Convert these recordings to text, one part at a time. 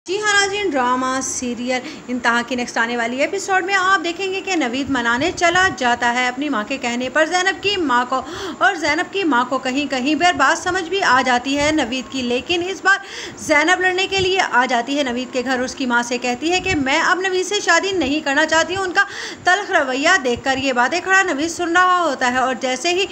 जी हाँ नाज़रीन, drama serial इंतहा की नेक्स्ट आने वाली एपिसोड में आप देखेंगे कि नवीद मनाने चला जाता है अपनी माँ के कहने पर ज़ैनब की माँ को, और ज़ैनब की माँ को कहीं कहीं पर बात समझ भी आ जाती है नवीद की। लेकिन इस बार ज़ैनब लड़ने के लिए आ जाती है नवीद के घर। उसकी माँ से कहती है कि मैं अब नवीद से शादी नहीं करना चाहती हूँ। उनका तल्ख रवैया देखकर ये बातें खड़ा नवीद सुन रहा होता है, और जैसे ही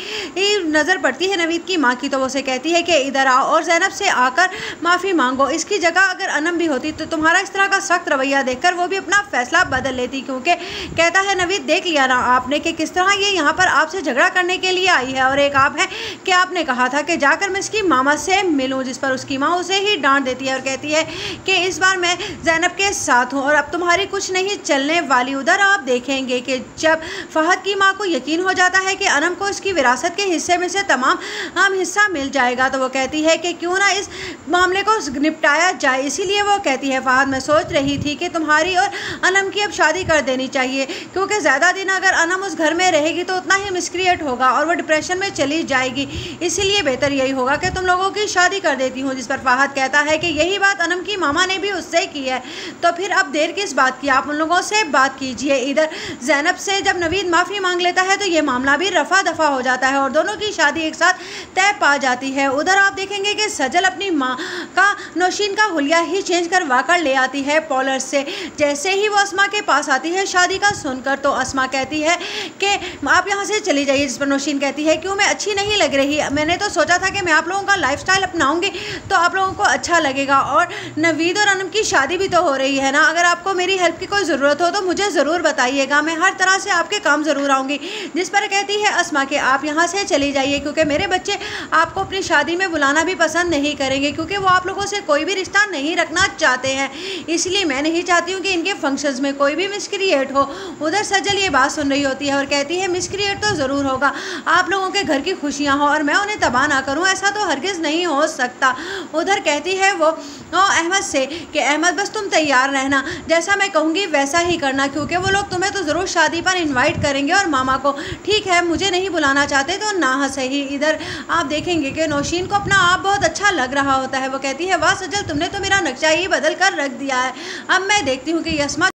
नज़र पड़ती है नवीद की माँ की तो वो उसे कहती है कि इधर आओ और ज़ैनब से आकर माफ़ी मांगो। इसकी जगह अगर अनम भी होती तो तुम्हारा इस तरह का सख्त रवैया देखकर वो भी अपना फैसला बदल लेती, क्योंकि कहता है नवीद देख लिया ना आपने कि किस तरह ये यहाँ पर आपसे झगड़ा करने के लिए आई है, और एक आप है कि आपने कहा था कि जाकर मैं इसकी मामा से मिलूं, जिस पर उसकी माँ उसे ही डांट देती है और कहती है कि इस बार मैं ज़ैनब के साथ हूँ और अब तुम्हारी कुछ नहीं चलने वाली। उधर आप देखेंगे कि जब फहद की माँ को यकीन हो जाता है कि अनम को इसकी विरासत के हिस्से में से तमाम हिस्सा मिल जाएगा तो वो कहती है कि क्यों ना इस मामले को निपटाया जाए। इसीलिए वो कहती है फहद मैं सोच रही थी कि तुम्हारी और अनम की अब शादी कर देनी चाहिए, क्योंकि ज़्यादा दिन अगर अनम उस घर में रहेगी तो उतना ही मिसक्रिएट होगा और वो डिप्रेशन में चली जाएगी। इसीलिए बेहतर यही होगा कि तुम लोगों की शादी कर देती हूँ। जिस पर फहद कहता है कि यही बात अनम की मामा ने भी उससे की है, तो फिर अब देर किस बात की, आप उन लोगों से बात कीजिए। इधर ज़ैनब से जब नवीद माफ़ी मांग लेता है तो ये मामला भी रफा दफा हो जाता है और दोनों की शादी एक साथ तय पा जाती है। उधर आप देखेंगे कि सजल अपनी माँ का नौशीन का हुलिया ही चेंज करवाकर ले आती है पॉलर से। जैसे ही वो अस्मा के पास आती है शादी का सुनकर तो अस्मा कहती है कि आप यहाँ से चली जाइए। जिस पर नौशीन कहती है क्यों, मैं अच्छी नहीं लग रही, मैंने तो सोचा था कि मैं आप लोगों का लाइफस्टाइल अपनाऊंगी तो आप लोगों को अच्छा लगेगा, और नवीद और अनम की शादी भी तो हो रही है ना, अगर आपको मेरी हेल्प की कोई ज़रूरत हो तो मुझे ज़रूर बताइएगा, मैं हर तरह से आपके काम ज़रूर आऊँगी। जिस पर कहती है अस्मा कि आप यहाँ से चली जाइए, क्योंकि मेरे बच्चे आपको अपनी शादी में बुलाना भी पसंद नहीं करेंगे, क्योंकि वो आप लोगों से कोई भी रिश्ता नहीं रखना चाहते हैं। इसलिए मैं नहीं चाहती हूँ कि इनके फंक्शंस में कोई भी मिसक्रिएट हो। उधर सजल ये बात सुन रही होती है और कहती है मिसक्रिएट तो ज़रूर होगा, आप लोगों के घर की खुशियाँ हो और मैं उन्हें तबाह ना करूँ, ऐसा तो हरगिज़ नहीं हो सकता। उधर कहती है वो अहमद से कि अहमद बस तुम तैयार रहना, जैसा मैं कहूँगी वैसा ही करना, क्योंकि वो लोग तुम्हें तो ज़रूर शादी पर इन्वाइट करेंगे और मामा को। ठीक है, मुझे नहीं बुलाना चाहते तो ना सही। इधर आप देखेंगे कि नौशीन को अपना आप बहुत अच्छा लग रहा होता है। वो कहती है वाह सजल, तुमने तो मेरा नक्शा ही बदल कर रख दिया है, अब मैं देखती हूँ कि अस्मा